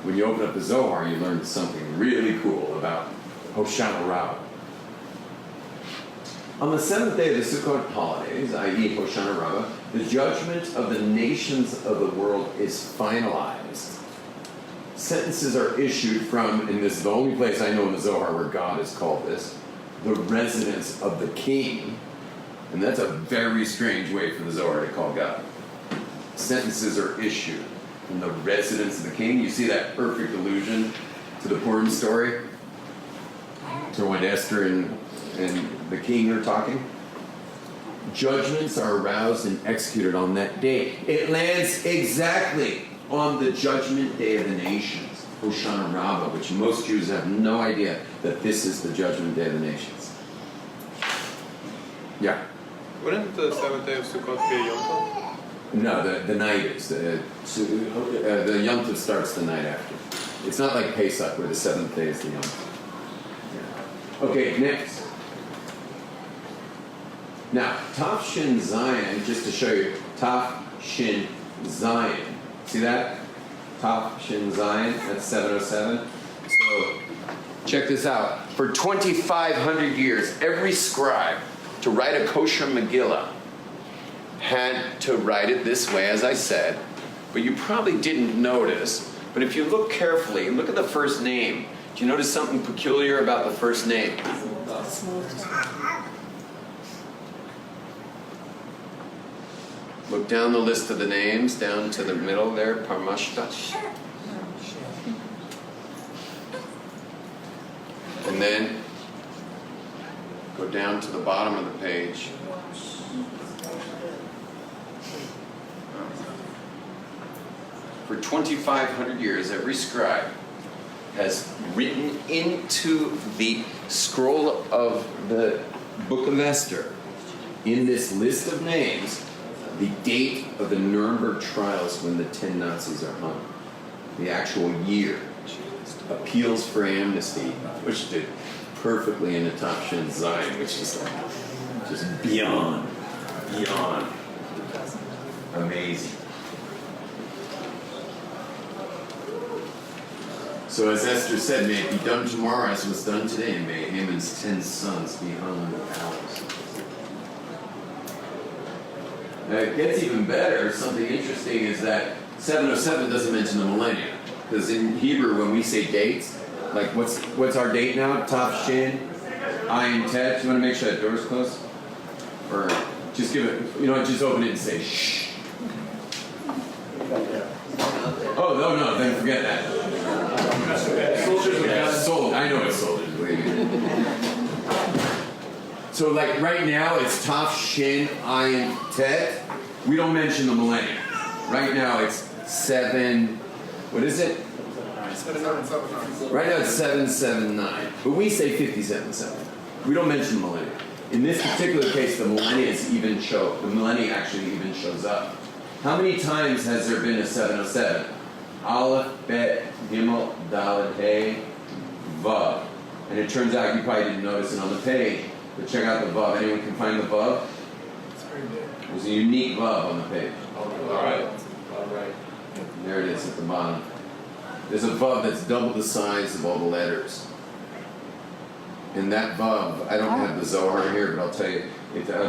C: When you open up the Zohar, you learn something really cool about Hoshana Rabbah. On the seventh day of the Sukkot holidays, i.e. Hoshana Rabbah, the judgment of the nations of the world is finalized. Sentences are issued from, and this is the only place I know in the Zohar where God is called this, the residence of the king. And that's a very strange way for the Zohar to call God. Sentences are issued from the residence of the king. You see that perfect allusion to the Purim story? To when Esther and the king are talking? Judgments are aroused and executed on that day. It lands exactly on the judgment day of the nations, Hoshana Rabbah, which most Jews have no idea that this is the judgment day of the nations. Yeah?
E: Wouldn't the seventh day of Sukkot be a Yom Tov?
C: No, the night is. The Yom Tov starts the night after. It's not like Pesach where the seventh day is the Yom Tov. Yeah. Okay, next. Now, Tav Shin Zion, just to show you, Tav Shin Zion. See that? Tav Shin Zion, that's 707. So, check this out. For 2,500 years, every scribe to write a kosher Megillah had to write it this way, as I said, but you probably didn't notice. But if you look carefully, look at the first name. Do you notice something peculiar about the first name? Look down the list of the names, down to the middle there, Parmashta. And then go down to the bottom of the page. For 2,500 years, every scribe has written into the scroll of the Book of Esther, in this list of names, the date of the Nuremberg trials when the 10 Nazis are hung. The actual year. Appeals for amnesty, which did perfectly in the Tav Shin Zion, which is like just beyond amazing. So as Esther said, may it be done tomorrow as was done today, and may Haman's 10 sons be hung in the palace. Now it gets even better. Something interesting is that 707 doesn't mention the millennium. Because in Hebrew, when we say dates, like what's our date now? Tav Shin, Ayin Tet. You want to make sure that door's closed? Or just give it, just open it and say shh. Oh, no, then forget that.
E: Soldiers
C: I know it's soldiers. So like right now it's Tav Shin Ayin Tet. We don't mention the millennium. Right now it's 7. What is it?
E: 779.
C: Right now it's 779. But we say 57.7. We don't mention the millennium. In this particular case, the millennia actually even shows up. How many times has there been a 707? Aleph, Bet, Gimel, Dalet, Hey, Vav. And it turns out you probably didn't notice it on the page, but check out the Vav. Anyone can find the Vav?
E: It's very big.
C: There's a unique Vav on the page.
E: All right.
C: There it is at the bottom. There's a Vav that's double the size of all the letters. And that Vav, I don't have the Zohar here, but I'll tell you,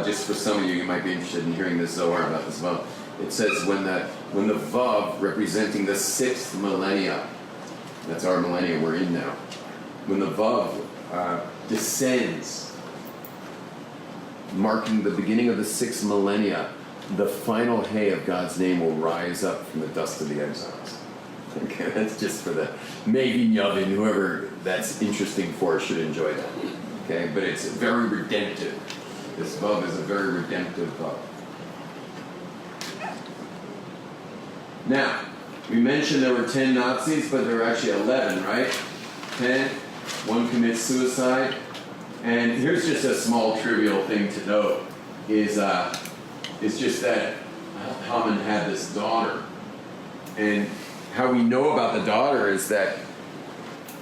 C: just for some of you might be interested in hearing this Zohar about this Vav. It says when the Vav representing the 6th millennia, that's our millennia we're in now, when the Vav descends, marking the beginning of the 6th millennia, the final Hey of God's name will rise up from the dust of the exiles. Okay, that's just for the Megin Yavin, whoever that's interesting for should enjoy that. Okay, but it's very redemptive. This Vav is a very redemptive Vav. Now, we mentioned there were 10 Nazis, but there were actually 11, right? 10. One commits suicide. And here's just a small trivial thing to note, is just that Haman had this daughter. And how we know about the daughter is that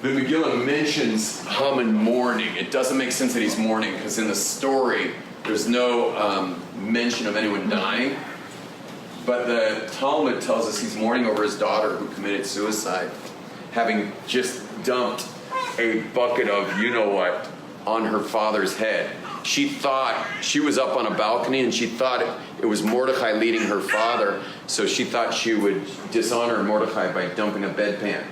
C: the Megillah mentions Haman mourning. It doesn't make sense that he's mourning, because in the story, there's no mention of anyone dying.
A: But the Talmud tells us he's mourning over his daughter who committed suicide, having just dumped a bucket of you-know-what on her father's head. She thought, she was up on a balcony and she thought it was Mordecai leading her father, so she thought she would dishonor Mordecai by dumping a bedpan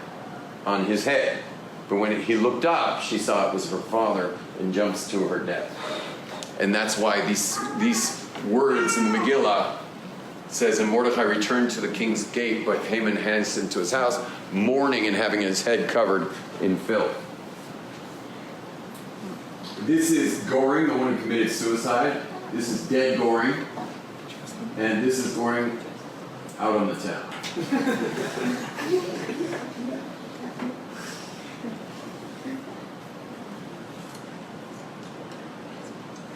A: on his head. But when he looked up, she saw it was her father and jumps to her death. And that's why these words in the Megillah says, and Mordecai returned to the king's gate, but Haman hastened to his house, mourning and having his head covered in filth. This is Goring, the one who committed suicide. This is dead Goring. And this is Goring out on the town.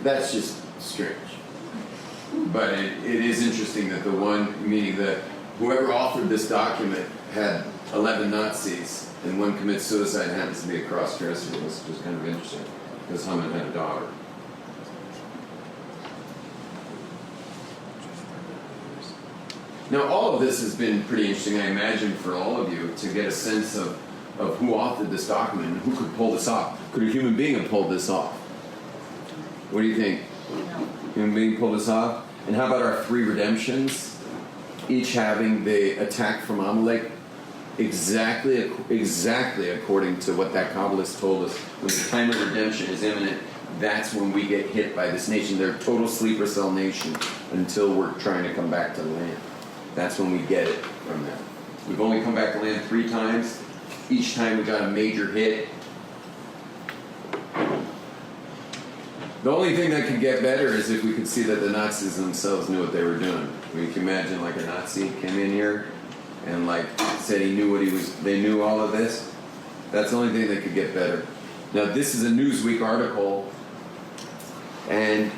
A: That's just strange. But it is interesting that the one, meaning that whoever authored this document had 11 Nazis, and one commits suicide and happens to be a cross-dresser. It was just kind of interesting, because Haman had a daughter. Now, all of this has been pretty interesting, I imagine, for all of you, to get a sense of who authored this document and who could pull this off. Could a human being have pulled this off? What do you think? Human being pulled this off? And how about our 3 redemptions? Each having the attack from Amalek exactly according to what that Kabbalist told us. When the time of redemption is imminent, that's when we get hit by this nation. They're a total sleeper cell nation until we're trying to come back to the land. That's when we get it from them. We've only come back to land 3 times. Each time we got a major hit. The only thing that could get better is if we could see that the Nazis themselves knew what they were doing. We can imagine like a Nazi came in here and like said he knew what he was, they knew all of this. That's the only thing that could get better. Now this is a Newsweek article, and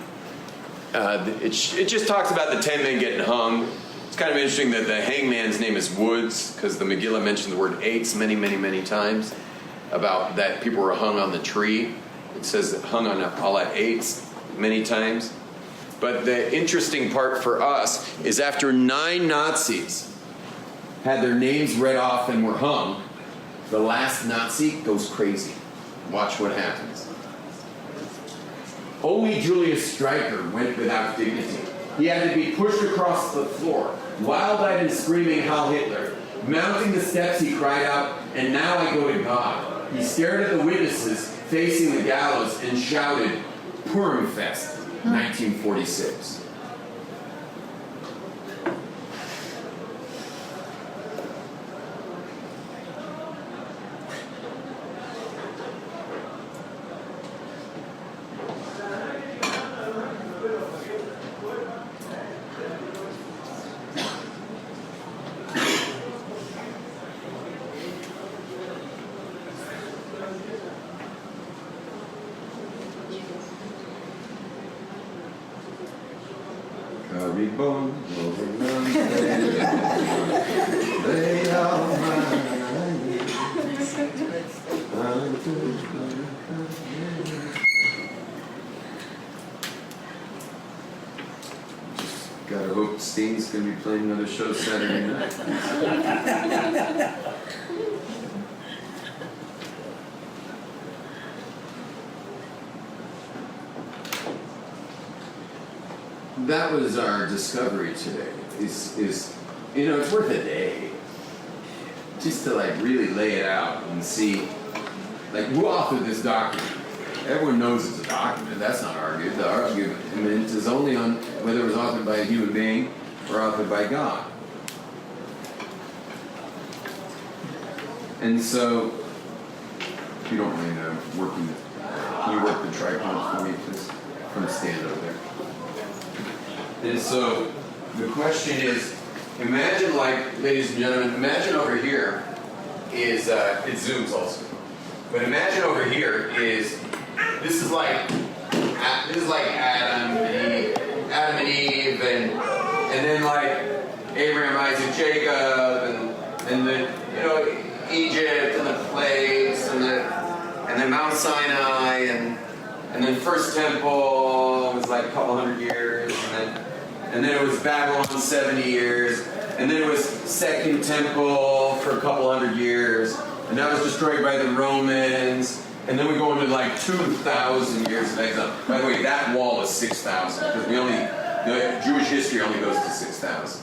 A: it just talks about the 10 men getting hung. It's kind of interesting that the hangman's name is Woods, because the Megillah mentioned the word eights many, many, many times, about that people were hung on the tree. It says that hung on all at eights many times. But the interesting part for us is after 9 Nazis had their names read off and were hung, the last Nazi goes crazy. Watch what happens. Only Julius Streicher went without dignity. He had to be pushed across the floor, wild-eyed and screaming Heil Hitler. Mounting the steps, he cried out, "And now I go to God." He stared at the witnesses facing the gallows and shouted, "Purim Fest, 1946. Gotta hope Steen's gonna be playing another show Saturday night. That was our discovery today. Is you know, it's worth a day just to like really lay it out and see like who authored this document. Everyone knows it's a document. That's not argued. The argument is only on whether it was authored by a human being or authored by God. And so, if you don't mind working, can you work the tripod for me, please? From the stand over there. And so, the question is, imagine like, ladies and gentlemen, imagine over here is, it zooms also, but imagine over here is, this is like Adam and Eve, and then like Abraham, Isaac, Jacob, and the Egypt and the plagues and then Mount Sinai and then first temple was like a couple hundred years, and
C: And then it was Babylon 70 years. And then it was Second Temple for a couple hundred years. And that was destroyed by the Romans. And then we go into like 2,000 years of exile. By the way, that wall is 6,000 because Jewish history only goes to 6,000.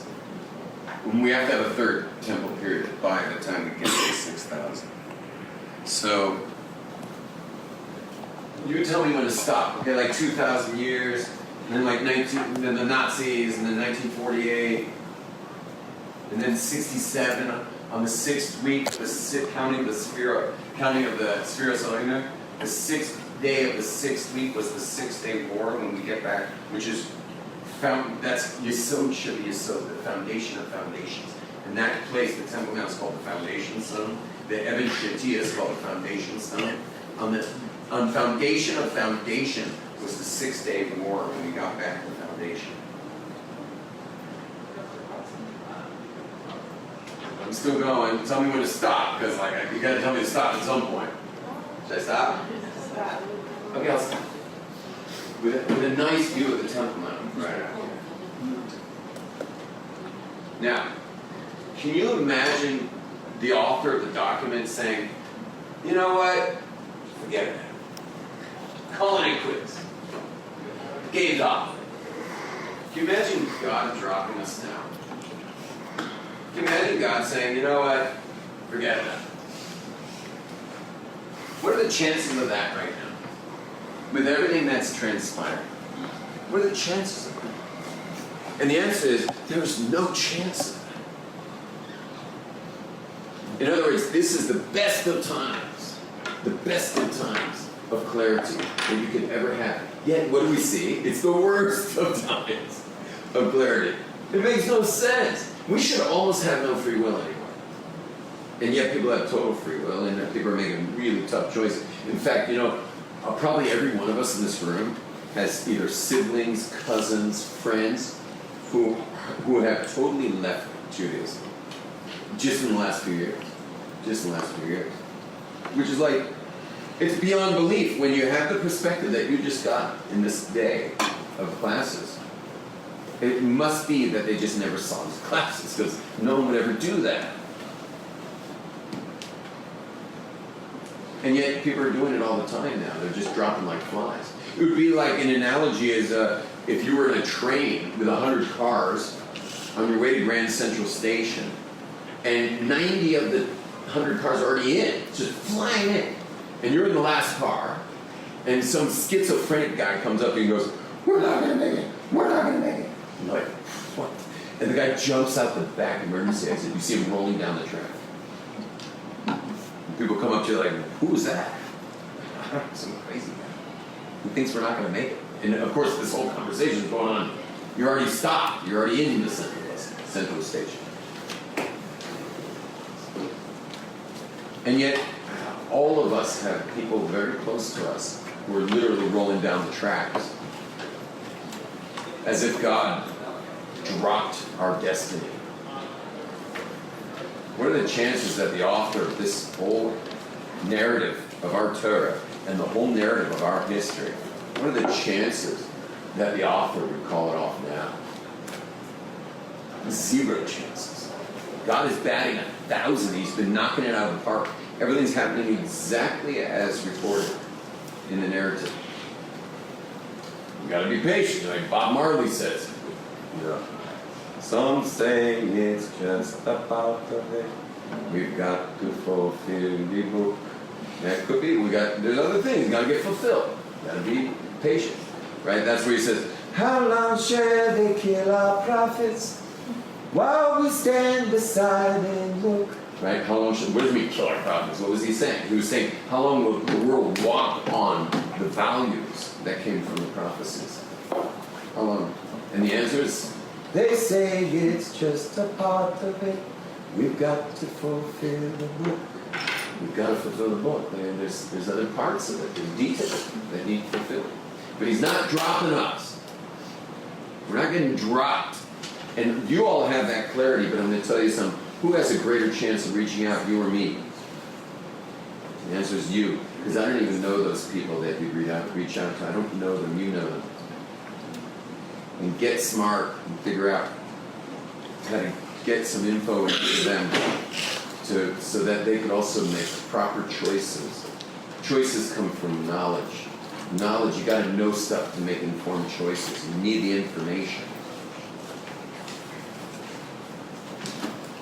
C: We have to have a third temple period by the time we get to 6,000. So, you tell me when to stop. Okay, like 2,000 years, and then like then the Nazis, and then 1948, and then 67 on the 6th week, counting of the Sphira Solar. The 6th day of the 6th week was the 6th-day war when we get back, which is that's Yesod Shel Yesod, the foundation of foundations. And that place, the Temple Mount, is called the foundation stone. The Eben Shetia is called the foundation stone. On foundation of foundation was the 6th-day war when we got back to the foundation. I'm still going. Tell me when to stop, because you got to tell me to stop at some point. Should I stop?
D: Stop.
C: Okay, I'll stop. With a nice view of the Temple Mount. Right. Now, can you imagine the author of the document saying, you know what? Forget it. Calling it quits. Gave up. Can you imagine God dropping us now? Can you imagine God saying, you know what? Forget it. What are the chances of that right now? With everything that's transpired, what are the chances of that? And the answer is, there's no chance of that. In other words, this is the best of times of clarity that you could ever have. Yet, what do we see? It's the worst of times of clarity. It makes no sense. We should almost have no free will anymore. And yet people have total free will, and people are making really tough choices. In fact, probably every one of us in this room has either siblings, cousins, friends who have totally left Judaism. Just in the last few years. Which is like, it's beyond belief when you have the perspective that you just got in this day of classes. It must be that they just never saw these classes, because no one would ever do that. And yet people are doing it all the time now. They're just dropping like flies. It would be like an analogy as if you were in a train with 100 cars on your way to Grand Central Station, and 90 of the 100 cars are already in, just flying in. And you're in the last car, and some schizophrenic guy comes up to you and goes, "We're not going to make it. We're not going to make it." And you're like, what? And the guy jumps out the back emergency exit. You see him rolling down the track. People come up to you like, "Who was that?" Some crazy guy who thinks we're not going to make it. And of course, this whole conversation is going on. You're already stopped. You're already in the Central Station. And yet, all of us have people very close to us who are literally rolling down the tracks, as if God dropped our destiny. What are the chances that the author of this whole narrative of our Torah and the whole narrative of our history, what are the chances that the author would call it off now? 0 chances. God is batting 1,000. He's been knocking it out of the park. Everything's happening exactly as recorded in the narrative. You got to be patient, like Bob Marley says. Some say it's just about the day. We've got to fulfill the book. That could be. There's other things got to get fulfilled. Got to be patient, right? That's where he says, "How long shall they kill our prophets while we stand beside and look?" Right? How long what does he mean kill our prophets? What was he saying? He was saying, how long will the world walk on the values that came from the prophecies? How long? And the answer is, they say it's just a part of it. We've got to fulfill the book. We've got to fulfill the book. And there's other parts of it. There's details that need fulfilled. But he's not dropping us. We're not getting dropped. And you all have that clarity, but I'm going to tell you something. Who has a greater chance of reaching out, you or me? The answer is you. Because I don't even know those people that you reach out to. I don't know them. You know them. and get smart and figure out how to get some info into them so that they could also make proper choices. Choices come from knowledge. Knowledge, you got to know stuff to make informed choices. You need the information.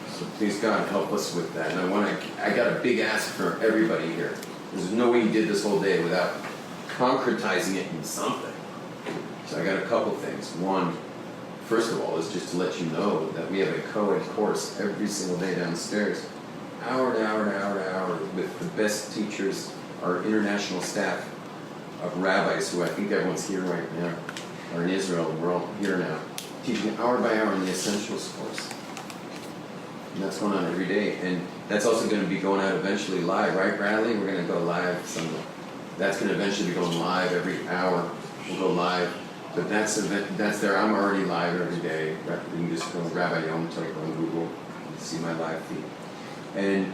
C: So please God help us with that. And I got a big ask for everybody here. There's no way you did this whole day without concretizing it in something. So I got a couple things. One, first of all, is just to let you know that we have a co-ed course every single day downstairs. Hour to hour to hour to hour with the best teachers, our international staff of rabbis, who I think everyone's here right now, are in Israel, and we're all here now, teaching hour by hour in the Essentials course. And that's going on every day. And that's also going to be going out eventually live, right, Bradley? We're going to go live Sunday. That's going to eventually be going live every hour. We'll go live. But that's there. I'm already live every day. You can just go Rabbi Yom Tov on Google and see my live feed. And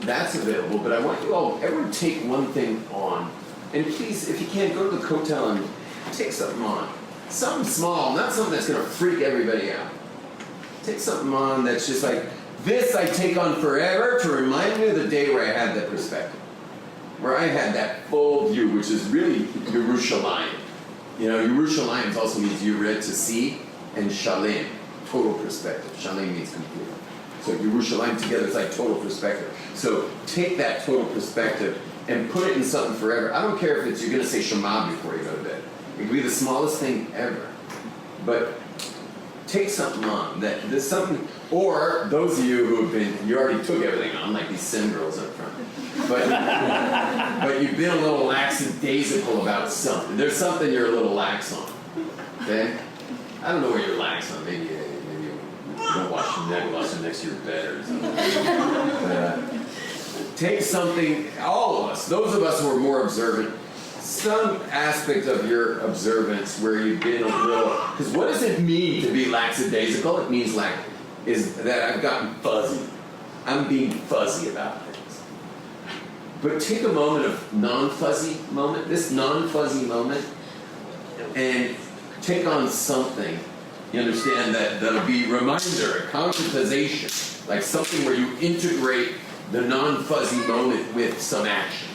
C: that's available. But I want you all, everyone take one thing on. And please, if you can, go to the Kotel and take something on. Something small, not something that's going to freak everybody out. Take something on that's just like, this I take on forever to remind me of the day where I had that perspective. Where I had that full view, which is really Yerushalayim. You know, Yerushalayim also means Yered, to see, and Shalem, total perspective. Shalem means complete. So Yerushalayim together is like total perspective. So take that total perspective and put it in something forever. I don't care if it's you're going to say Shema before you go to bed. It could be the smallest thing ever. But take something on. There's something, or those of you who have been, you already took everything on, like these sin girls up front. But you've been a little lackadaisical about something. There's something you're a little lax on. Okay? I don't know where you're lax on. Maybe you don't wash your neck, wash it next to your bed or something. But take something, all of us, those of us who are more observant, some aspect of your observance where you've been a little, because what does it mean to be lackadaisical? It means is that I've gotten fuzzy. I'm being fuzzy about things. But take a moment of non-fuzzy moment, this non-fuzzy moment, and take on something, you understand, that'll be a reminder, a concretization, like something where you integrate the non-fuzzy moment with some action.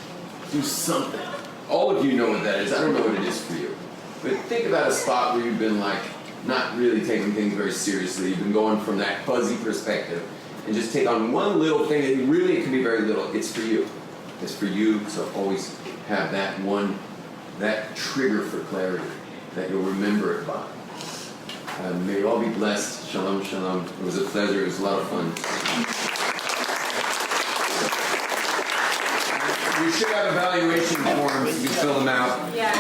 C: Do something. All of you know what that is. I don't know what it is for you. But think about a spot where you've been like not really taking things very seriously. You've been going from that fuzzy perspective and just take on one little thing, and really it can be very little. It's for you. It's for you, so always have that one, that trigger for clarity that you'll remember it by. May you all be blessed. Shalom, shalom. It was a pleasure. It was a lot of fun. We should have evaluation forms. You can fill them out.
D: Yeah.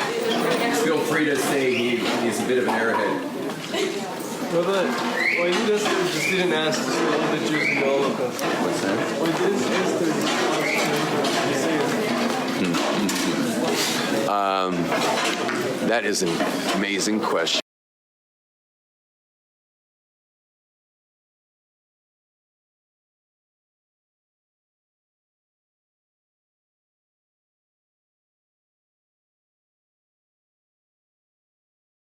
C: Feel free to say he's a bit of an airhead.
E: Well, you just didn't ask to see all the Jews in the Holocaust.
C: What's that?
E: Well, you didn't ask to
A: That is an amazing question.